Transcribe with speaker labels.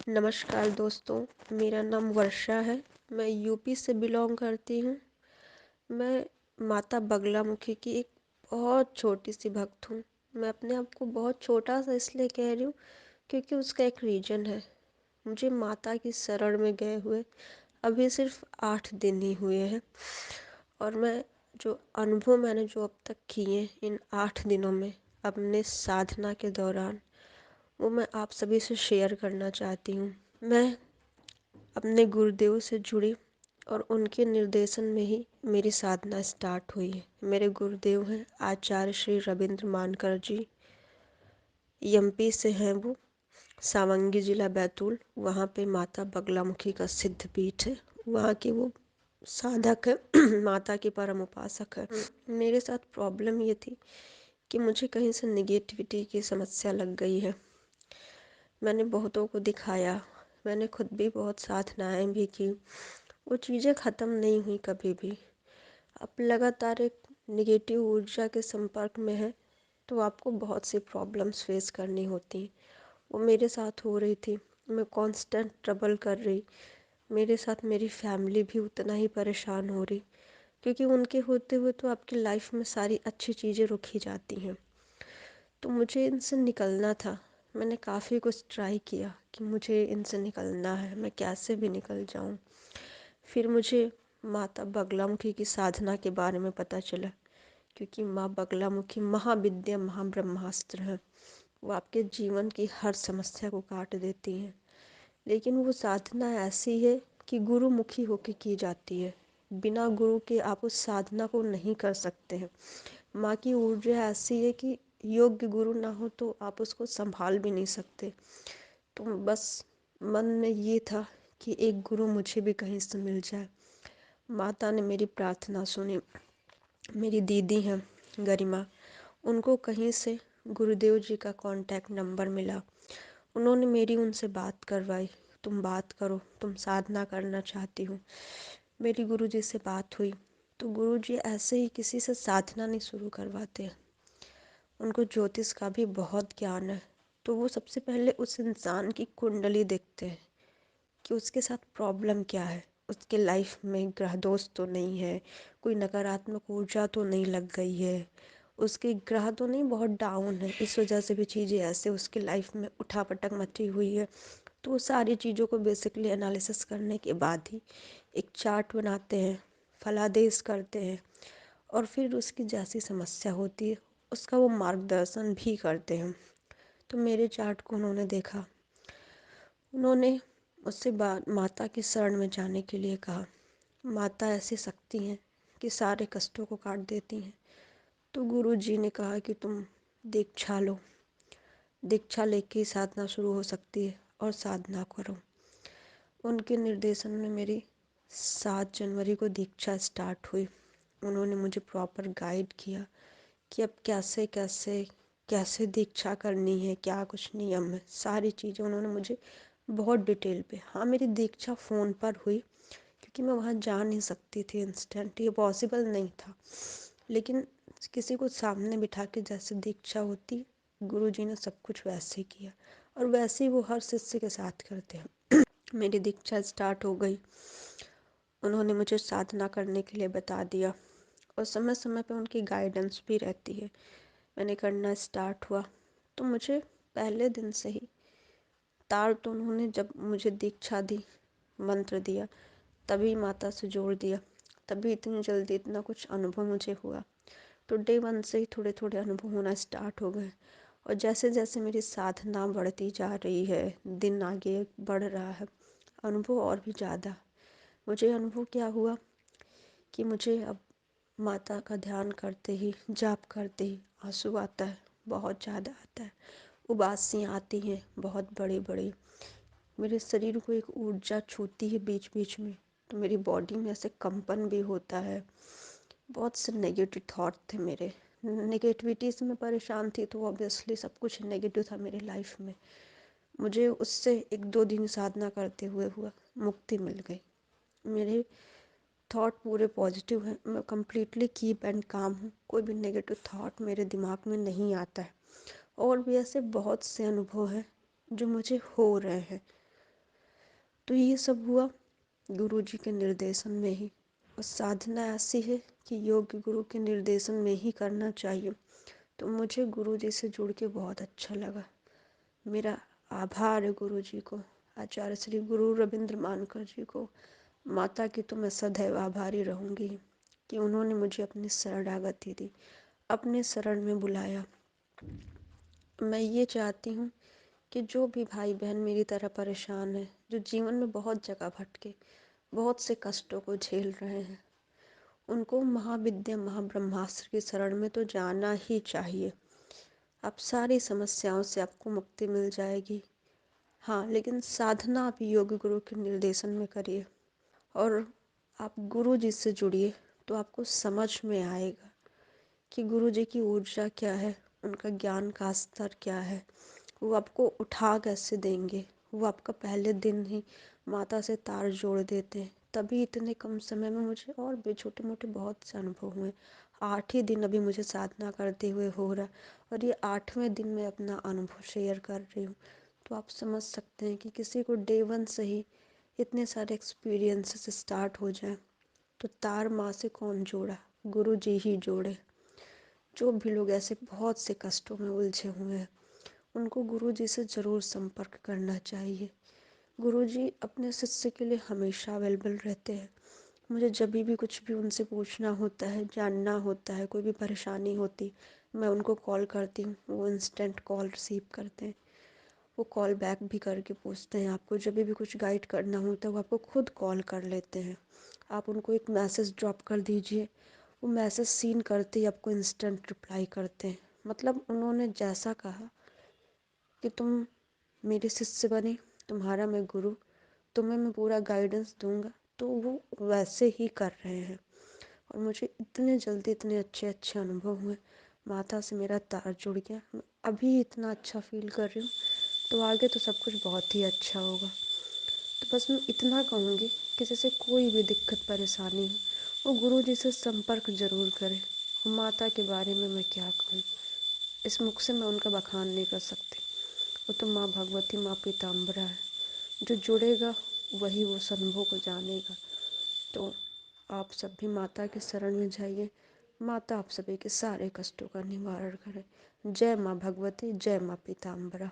Speaker 1: नमस्कार दोस्तों, मेरा नाम वर्षा है। मैं यूपी से बिलोंग करती हूँ। मैं माता बगलामुखी की एक बहुत छोटी सी भक्त हूँ। मैं अपने आप को बहुत छोटा सा इसलिए कह रही हूँ क्योंकि उसका एक रीज़न है। मुझे माता की शरण में गए हुए अभी सिर्फ 8 दिन ही हुए हैं, और मैं जो अनुभव मैंने जो अब तक किए इन 8 दिनों में अपने साधना के दौरान, वो मैं आप सभी से शेयर करना चाहती हूँ। मैं अपने गुरुदेव से जुड़ी और उनके निर्देशन में ही मेरी साधना स्टार्ट हुई है। मेरे गुरुदेव हैं आचार्य श्री रविंद्र मानकर जी। एमपी से हैं वो, सावंगी जिला बैतूल। वहाँ पे माता बगलामुखी का सिद्ध पीठ है। वहाँ के वो साधक है माता के परम उपासक है। मेरे साथ प्रॉब्लम ये थी कि मुझे कहीं से निगेटिविटी की समस्या लग गई है। मैंने बहुतों को दिखाया, मैंने खुद भी बहुत साधनाएं भी की, वो चीज़ें ख़त्म नहीं हुई कभी भी। आप लगातार एक निगेटिव ऊर्जा के संपर्क में हैं तो आपको बहुत सी प्रॉब्लम्स फेस करनी होती हैं। वो मेरे साथ हो रही थी। मैं कांस्टेंट ट्रबल कर रही। मेरे साथ मेरी फैमिली भी उतना ही परेशान हो रही, क्योंकि उनके होते हुए तो आपकी लाइफ में सारी अच्छी चीज़ें रुक ही जाती हैं। तो मुझे इनसे निकलना था। मैंने काफ़ी कुछ ट्राई किया कि मुझे इनसे निकलना है, मैं कैसे भी निकल जाऊं। फिर मुझे माता बगलामुखी की साधना के बारे में पता चला, क्योंकि माँ बगलामुखी महाविद्या महाब्रह्मास्त्र है। वो आपके जीवन की हर समस्या को काट देती हैं। लेकिन वो साधना ऐसी है कि गुरुमुखी होके की जाती है। बिना गुरु के आप उस साधना को नहीं कर सकते हैं। माँ की ऊर्जा ऐसी है कि योग्य गुरु ना हो तो आप उसको संभाल भी नहीं सकते। तो बस मन में ये था कि एक गुरु मुझे भी कहीं से मिल जाए। माता ने मेरी प्रार्थना सुनी। मेरी दीदी हैं गरिमा, उनको कहीं से गुरुदेव जी का कांटेक्ट नंबर मिला। उन्होंने मेरी उनसे बात करवाई, तुम बात करो, तुम साधना करना चाहती हो। मेरी गुरुजी से बात हुई तो गुरुजी ऐसे ही किसी से साधना नहीं शुरू करवाते। उनको ज्योतिष का भी बहुत ज्ञान है। तो वो सबसे पहले उस इंसान की कुंडली देखते हैं कि उसके साथ प्रॉब्लम क्या है। उसके लाइफ में ग्रह दोष तो नहीं है, कोई नकारात्मक ऊर्जा तो नहीं लग गई है, उसके ग्रह तो नहीं बहुत डाउन है, इस वजह से भी चीज़ें ऐसे उसकी लाइफ में उठापटक मची हुई है। तो वो सारी चीज़ों को बेसिकली एनालिसिस करने के बाद ही एक चार्ट बनाते हैं, फलादेश करते हैं, और फिर उसकी जैसी समस्या होती है उसका वो मार्गदर्शन भी करते हैं। तो मेरे चार्ट को उन्होंने देखा। उन्होंने मुझसे माता की शरण में जाने के लिए कहा। माता ऐसी शक्ति हैं कि सारे कष्टों को काट देती हैं। तो गुरु जी ने कहा कि तुम दीक्षा लो, दीक्षा लेके ही साधना शुरू हो सकती है, और साधना करो। उनके निर्देशन में मेरी 7 जनवरी को दीक्षा स्टार्ट हुई। उन्होंने मुझे प्रॉपर गाइड किया कि अब कैसे कैसे कैसे दीक्षा करनी है, क्या कुछ नियम है, सारी चीज़ें उन्होंने मुझे बहुत डिटेल पे। हाँ, मेरी दीक्षा फ़ोन पर हुई क्योंकि मैं वहाँ जा नहीं सकती थी इंस्टेंट, ये पॉसिबल नहीं था। लेकिन किसी को सामने बिठा के जैसे दीक्षा होती, गुरुजी ने सब कुछ वैसे ही किया, और वैसे ही वो हर शिष्य के साथ करते हैं। मेरी दीक्षा स्टार्ट हो गई। उन्होंने मुझे साधना करने के लिए बता दिया, और समय समय पे उनकी गाइडेंस भी रहती है। मैंने करना स्टार्ट हुआ तो मुझे पहले दिन से ही तार, तो उन्होंने जब मुझे दीक्षा दी, मंत्र दिया, तभी माता से जोड़ दिया, तभी इतनी जल्दी इतना कुछ अनुभव मुझे हुआ। तो डे 1 से ही थोड़े थोड़े अनुभव होना स्टार्ट हो गए, और जैसे जैसे मेरी साधना बढ़ती जा रही है, दिन आगे बढ़ रहा है, अनुभव और भी ज़्यादा। मुझे अनुभव क्या हुआ कि मुझे अब माता का ध्यान करते ही, जाप करते ही आंसू आता है, बहुत ज़्यादा आता है। उबासियाँ आती हैं बहुत बड़ी बड़ी। मेरे शरीर को एक ऊर्जा छूती है बीच बीच में, तो मेरी बॉडी में ऐसे कंपन भी होता है। बहुत से नेगेटिव थॉट थे मेरे। नेगेटिविटी से मैं परेशान थी, तो ऑब्वियसली सब कुछ नेगेटिव था मेरी लाइफ में। मुझे उससे 1-2 दिन साधना करते हुए हुआ मुक्ति मिल गई। मेरे थॉट पूरे पॉजिटिव हैं। मैं कम्प्लीटली कीप एंड काम हूँ। कोई भी नेगेटिव थॉट मेरे दिमाग में नहीं आता है। और भी ऐसे बहुत से अनुभव हैं जो मुझे हो रहे हैं। तो ये सब हुआ गुरु जी के निर्देशन में ही। और साधना ऐसी है कि योग गुरु के निर्देशन में ही करना चाहिए। तो मुझे गुरु जी से जुड़ के बहुत अच्छा लगा। मेरा आभार है गुरु जी को, आचार्य श्री गुरु रविंद्र मानकर जी को। माता की तो मैं सदैव आभारी रहूँगी कि उन्होंने मुझे अपनी शरणागति दी, अपने शरण में बुलाया। मैं ये चाहती हूँ कि जो भी भाई बहन मेरी तरह परेशान है, जो जीवन में बहुत जगह भटके, बहुत से कष्टों को झेल रहे हैं, उनको महाविद्या महाब्रह्मास्त्र की शरण में तो जाना ही चाहिए। अब सारी समस्याओं से आपको मुक्ति मिल जाएगी। हाँ, लेकिन साधना आप योग गुरु के निर्देशन में करिए और आप गुरु जी से जुड़िए, तो आपको समझ में आएगा कि गुरु जी की ऊर्जा क्या है, उनका ज्ञान का स्तर क्या है, वो आपको उठा कैसे देंगे। वो आपका पहले दिन ही माता से तार जोड़ देते हैं। तभी इतने कम समय में मुझे और भी छोटे मोटे बहुत से अनुभव हुए। 8 ही दिन अभी मुझे साधना करते हुए हो रहा, और ये 8वें दिन में अपना अनुभव शेयर कर रही हूँ। तो आप समझ सकते हैं कि किसी को डे 1 से ही इतने सारे एक्सपीरियंसेस स्टार्ट हो जाएं, तो तार माँ से कौन जोड़ा, गुरु जी ही जोड़े। जो भी लोग ऐसे बहुत से कष्टों में उलझे हुए हैं, उनको गुरुजी से ज़रूर संपर्क करना चाहिए। गुरुजी अपने शिष्य के लिए हमेशा अवेलेबल रहते हैं। मुझे जब भी कुछ भी उनसे पूछना होता है, जानना होता है, कोई भी परेशानी होती, मैं उनको कॉल करती हूँ, वो इंस्टेंट कॉल रिसीव करते हैं। वो कॉल बैक भी करके पूछते हैं। आपको जब भी कुछ गाइड करना होता है, वो आपको खुद कॉल कर लेते हैं। आप उनको एक मैसेज ड्रॉप कर दीजिए, वो मैसेज सीन करते ही आपको इंस्टेंट रिप्लाई करते हैं। मतलब उन्होंने जैसा कहा कि तुम मेरे शिष्य बने, तुम्हारा मैं गुरु, तुम्हें मैं पूरा गाइडेंस दूंगा, तो वो वैसे ही कर रहे हैं। और मुझे इतने जल्दी इतने अच्छे अच्छे अनुभव हुए। माता से मेरा तार जुड़ गया, मैं अभी इतना अच्छा फील कर रही हूँ। तो आगे तो सब कुछ बहुत ही अच्छा होगा। तो बस मैं इतना कहूँगी कि जैसे कोई भी दिक्कत परेशानी हो, वो गुरु जी से संपर्क जरूर करें। माता के बारे में मैं क्या कहूँ, इस मुख से मैं उनका बखान नहीं कर सकती। वो तो माँ भगवती, माँ पीताम्बरा है। जो जुड़ेगा वही वो अनुभव को जानेगा। तो आप सब भी माता के शरण में जाइए। माता आप सभी के सारे कष्टों का निवारण करें। जय माँ भगवती, जय माँ पीताम्बरा।